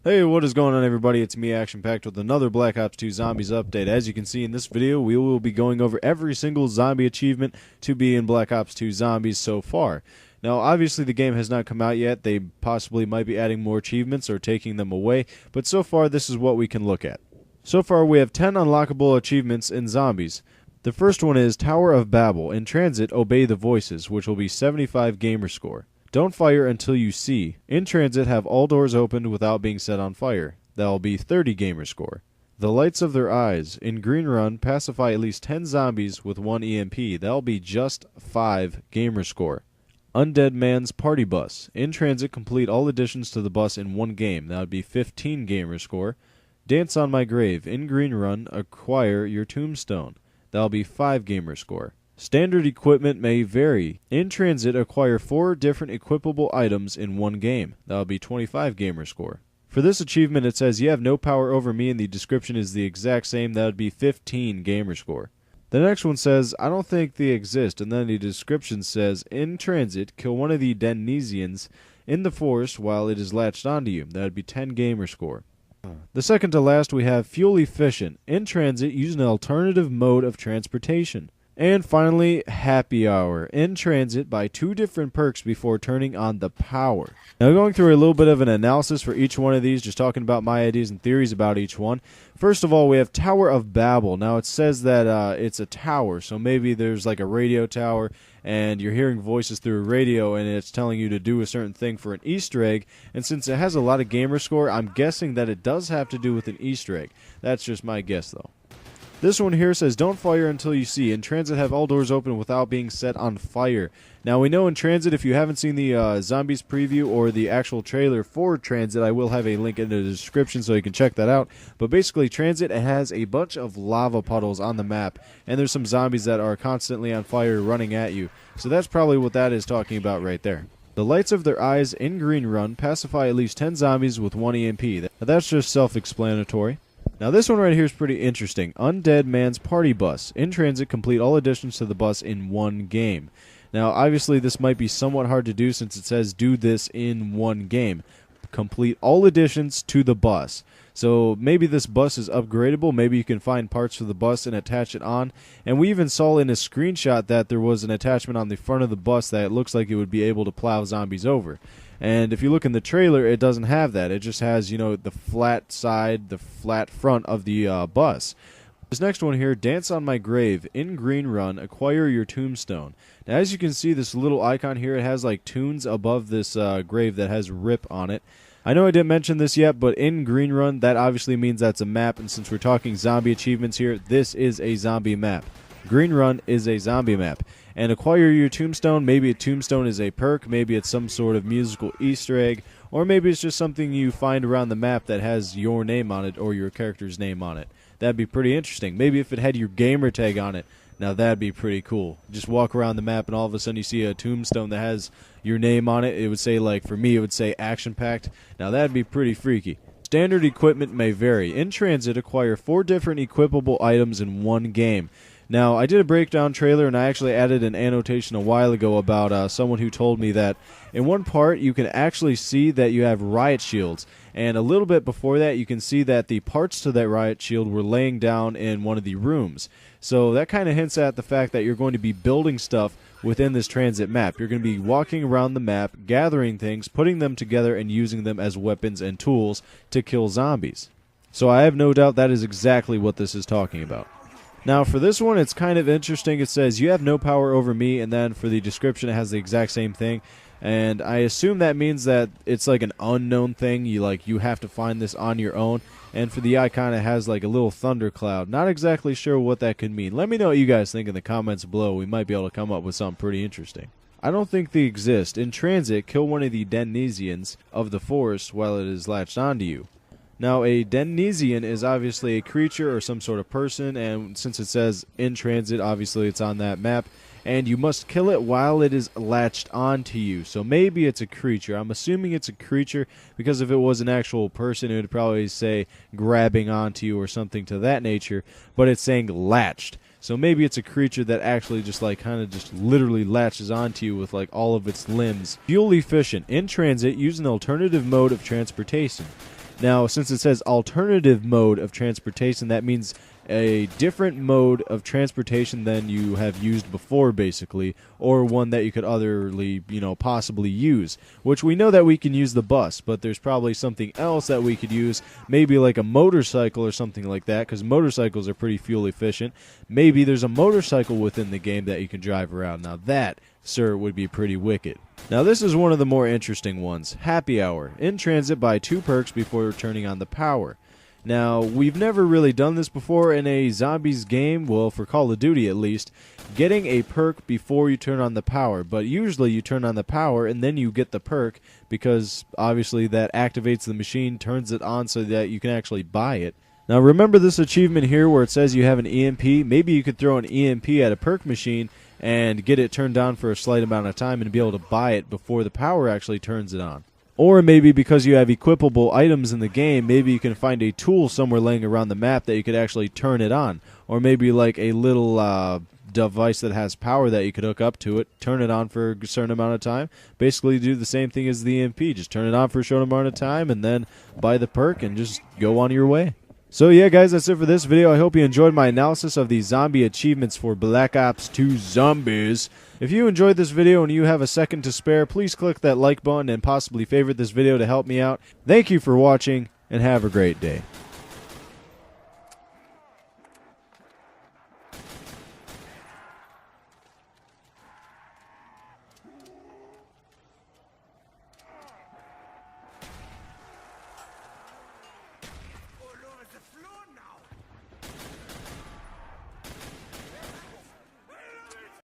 Hey, what is going on, everybody? It's me, Action Packed, with another Black Ops 2 Zombies update. As you can see in this video, we will be going over every single zombie achievement to be in Black Ops 2 Zombies so far. Now, obviously, the game has not come out yet. They possibly might be adding more achievements or taking them away, but so far, this is what we can look at. So far, we have 10 unlockable achievements in Zombies. The first one is Tower of Babel. In transit, obey the voices, which will be 75 gamer score. Don't fire until you see. In transit, have all doors opened without being set on fire. That'll be 30 gamer score. The lights of their eyes. In green run, pacify at least 10 zombies with 1 EMP. That'll be just 5 gamer score. Undead Man's Party Bus. In transit, complete all additions to the bus in 1 game. That would be 15 gamer score. Dance on My Grave. In green run, acquire your tombstone. That'll be 5 gamer score. Standard equipment may vary. In transit, acquire 4 different equipable items in 1 game. That'll be 25 gamer score. For this achievement, it says you have no power over me, and the description is the exact same. That would be 15 gamer score. The next one says, I don't think they exist, and then the description says, in transit, kill one of the Denizens in the forest while it is latched onto you. That would be 10 gamer score. The second to last, we have fuel efficient. In transit, use an alternative mode of transportation. And finally, Happy Hour. In transit, buy 2 different perks before turning on the power. Now, going through a little bit of an analysis for each one of these, just talking about my ideas and theories about each one. First of all, we have Tower of Babel. Now, it says that it's a tower, so maybe there's like a radio tower, and you're hearing voices through a radio, and it's telling you to do a certain thing for an Easter egg. And since it has a lot of gamer score, I'm guessing that it does have to do with an Easter egg. That's just my guess, though. This one here says, don't fire until you see. In transit, have all doors open without being set on fire. Now, we know in transit, if you haven't seen the Zombies preview or the actual trailer for transit, I will have a link in the description so you can check that out. But basically, transit, it has a bunch of lava puddles on the map, and there's some zombies that are constantly on fire running at you. So that's probably what that is talking about right there. The lights of their eyes in green run, pacify at least 10 zombies with 1 EMP. Now, that's just self-explanatory. Now, this one right here is pretty interesting. Undead Man's Party Bus. In transit, complete all additions to the bus in 1 game. Now, obviously, this might be somewhat hard to do since it says do this in 1 game. Complete all additions to the bus. So maybe this bus is upgradable. Maybe you can find parts for the bus and attach it on. And we even saw in a screenshot that there was an attachment on the front of the bus that it looks like it would be able to plow zombies over. And if you look in the trailer, it doesn't have that. It just has, the flat side, the flat front of the bus. This next one here, Dance on My Grave. In green run, acquire your tombstone. Now, as you can see, this little icon here, it has like tunes above this grave that has RIP on it. I know I didn't mention this yet, but in green run, that obviously means that's a map. And since we're talking zombie achievements here, this is a zombie map. Green run is a zombie map. And acquire your tombstone. Maybe a tombstone is a perk, maybe it's some sort of musical Easter egg, or maybe it's just something you find around the map that has your name on it or your character's name on it. That'd be pretty interesting. Maybe if it had your gamer tag on it, now that'd be pretty cool. Just walk around the map and all of a sudden you see a tombstone that has your name on it. It would say, like, for me, it would say Action Packed. Now that'd be pretty freaky. Standard equipment may vary. In transit, acquire 4 different equipable items in 1 game. Now, I did a breakdown trailer, and I actually added an annotation a while ago about someone who told me that in one part, you can actually see that you have riot shields. And a little bit before that, you can see that the parts to that riot shield were laying down in one of the rooms. So that kind of hints at the fact that you're going to be building stuff within this transit map. You're going to be walking around the map, gathering things, putting them together, and using them as weapons and tools to kill zombies. So I have no doubt that is exactly what this is talking about. Now, for this one, it's kind of interesting. It says, you have no power over me, and then for the description, it has the exact same thing. And I assume that means that it's like an unknown thing. You have to find this on your own. And for the icon, it has like a little thundercloud. Not exactly sure what that could mean. Let me know what you guys think in the comments below. We might be able to come up with something pretty interesting. I don't think they exist. In transit, kill one of the Denizens of the forest while it is latched onto you. Now, a Denizen is obviously a creature or some sort of person, and since it says in transit, obviously it's on that map, and you must kill it while it is latched onto you. So maybe it's a creature. I'm assuming it's a creature because if it was an actual person, it would probably say grabbing onto you or something to that nature, but it's saying latched. So maybe it's a creature that actually just literally latches onto you with like all of its limbs. Fuel efficient. In transit, use an alternative mode of transportation. Now, since it says alternative mode of transportation, that means a different mode of transportation than you have used before, basically, or one that you could otherly, possibly use, which we know that we can use the bus, but there's probably something else that we could use, maybe like a motorcycle or something like that, because motorcycles are pretty fuel efficient. Maybe there's a motorcycle within the game that you can drive around. Now that, sir, would be pretty wicked. Now this is one of the more interesting ones. Happy Hour. In transit, buy 2 perks before turning on the power. Now, we've never really done this before in a zombies game, well, for Call of Duty at least, getting a perk before you turn on the power. But usually you turn on the power and then you get the perk because obviously that activates the machine, turns it on so that you can actually buy it. Now remember this achievement here where it says you have an EMP? Maybe you could throw an EMP at a perk machine and get it turned on for a slight amount of time and be able to buy it before the power actually turns it on. Or maybe because you have equipable items in the game, maybe you can find a tool somewhere laying around the map that you could actually turn it on. Or maybe like a little device that has power that you could hook up to it, turn it on for a certain amount of time. Basically do the same thing as the EMP. Just turn it on for a short amount of time and then buy the perk and just go on your way. So yeah, guys, that's it for this video. I hope you enjoyed my analysis of the zombie achievements for Black Ops 2 Zombies. If you enjoyed this video and you have a second to spare, please click that like button and possibly favorite this video to help me out. Thank you for watching, and have a great day.